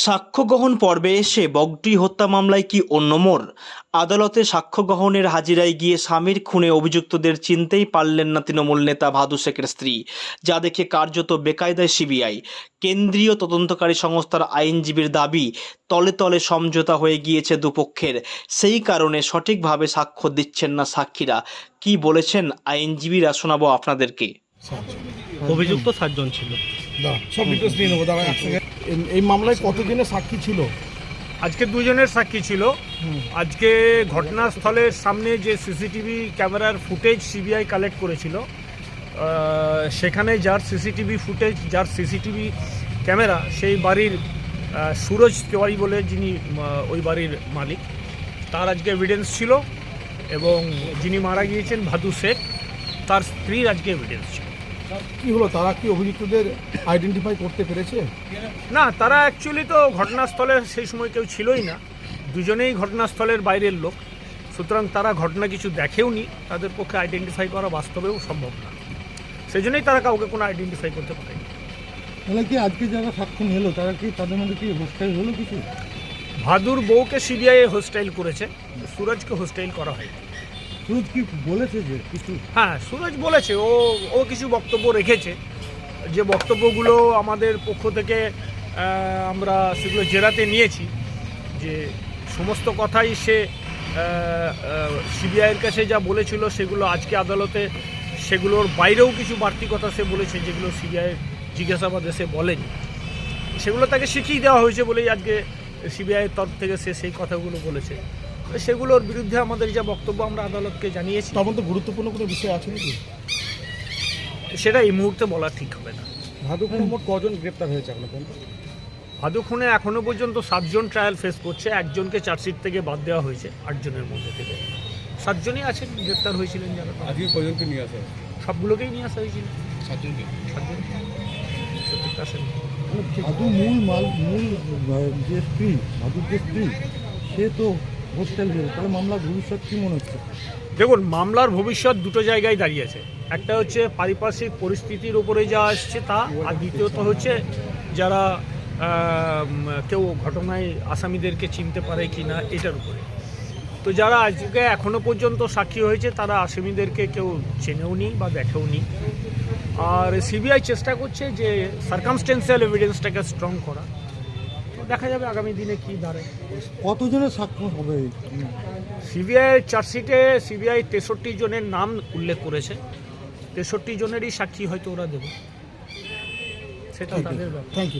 সাক্ষ্য গ্রহণ পর্বে এসে বগটুই হত্যা মামলায় কি অন্য মোড়? আদালতে সাক্ষ্য গ্রহণের হাজিরায় গিয়ে স্বামীর খুনে অভিযুক্তদের চিনতেই পারলেন না তৃণমূল নেতা ভাদু শেখের স্ত্রী, যা দেখে কার্যত বেকায়দায় সিবিআই। কেন্দ্রীয় তদন্তকারী সংস্থার আইনজীবীর দাবি, তলে তলে সমঝোতা হয়ে গিয়েছে দুপক্ষের, সেই কারণে সঠিকভাবে সাক্ষ্য দিচ্ছেন না সাক্ষীরা। কি বলেছেন আইনজীবীরা শোনাবো আপনাদেরকে। অভিযুক্ত 7 জন ছিল। সব ডিটেলস নিয়ে নেবো দাঁড়া একসঙ্গে। এই মামলায় কতদিনের সাক্ষী ছিল? আজকে 2 জনের সাক্ষী ছিল। আজকে ঘটনাস্থলের সামনে যে সিসিটিভি ক্যামেরার ফুটেজ সিবিআই কালেক্ট করেছিল, সেখানে যার সিসিটিভি ক্যামেরা সেই বাড়ির সুরজ তেওয়ারি বলে, যিনি ওই বাড়ির মালিক, তার আজকে এভিডেন্স ছিল। এবং যিনি মারা গিয়েছেন ভাদু শেখ, তার স্ত্রীর আজকে এভিডেন্স ছিল। কি হলো, তারা কি অভিযুক্তদের আইডেন্টিফাই করতে পেরেছে? না, তারা অ্যাকচুয়ালি তো ঘটনাস্থলে সেই সময় কেউ ছিলই না, দুজনেই ঘটনাস্থলের বাইরের লোক, সুতরাং তারা ঘটনা কিছু দেখেওনি, তাদের পক্ষে আইডেন্টিফাই করা বাস্তবেও সম্ভব না, সেই জন্যই তারা কাউকে কোনো আইডেন্টিফাই করতে পারেনি। তাহলে কি আজকে যারা সাক্ষ্য নিলো তারা কি তাদের মধ্যে কি হোস্টাইল হলো কিছু? ভাদুর বউকে সিবিআই হোস্টাইল করেছে, সুরজকে হোস্টাইল করা হয়। সুরজ কি বলেছে যে কিছু? হ্যাঁ, সুরজ বলেছে, ও কিছু বক্তব্য রেখেছে, যে বক্তব্যগুলো আমাদের পক্ষ থেকে আমরা সেগুলো জেরাতে নিয়েছি, যে সমস্ত কথাই সে সিবিআইয়ের কাছে যা বলেছিল সেগুলো আজকে আদালতে সেগুলোর বাইরেও কিছু বাড়তি কথা সে বলেছে, যেগুলো সিবিআইয়ের জিজ্ঞাসাবাদে সে বলেনি, সেগুলো তাকে শিখিয়ে দেওয়া হয়েছে বলেই আজকে সিবিআইয়ের তরফ থেকে সে সেই কথাগুলো বলেছে। সেগুলোর বিরুদ্ধে আমাদের যা বক্তব্য আমরা আদালতকে জানিয়েছি। তার মধ্যে গুরুত্বপূর্ণ কোনো বিষয় আছে নাকি? সেটা এই মুহূর্তে বলা ঠিক হবে না। ভাদু খুনে মোট কজন গ্রেপ্তার হয়েছে আপনার? ভাদু খুনে এখনও পর্যন্ত 7 জন ট্রায়াল ফেস করছে, একজনকে চার্জশিট থেকে বাদ দেওয়া হয়েছে। 8 জনের মধ্যে থেকে 7 জনই আছেন গ্রেপ্তার হয়েছিলেন যারা। আজকে কজনকে নিয়ে আসা? সবগুলোকেই নিয়ে আসা হয়েছিল। 7 জন। ভাদু যে স্ত্রী, ভাদুর যে স্ত্রী, সে তো হোস্টেল গেল, তাহলে মামলার ভবিষ্যৎ কী মনে হচ্ছে? দেখুন, মামলার ভবিষ্যৎ দুটো জায়গায় দাঁড়িয়ে আছে। একটা হচ্ছে পারিপার্শ্বিক পরিস্থিতির উপরে যা আসছে তা, আর দ্বিতীয়ত হচ্ছে যারা কেউ ঘটনায় আসামিদেরকে চিনতে পারে কি না এটার উপরে। তো যারা আজকে এখনও পর্যন্ত সাক্ষী হয়েছে তারা আসামিদেরকে কেউ চেনেও নি বা দেখেও নি। আর সিবিআই চেষ্টা করছে যে সার্কামস্টেন্সিয়াল এভিডেন্সটাকে স্ট্রং করা। তো দেখা যাবে আগামী দিনে কী দাঁড়ায়। কতজনের সাক্ষ্য হবে? সিবিআইয়ের চার্জশিটে সিবিআই 63 জনের নাম উল্লেখ করেছে। 63 জনেরই সাক্ষী হয়তো ওরা দেবে, সেটা তাদের ব্যাপার। Thank you.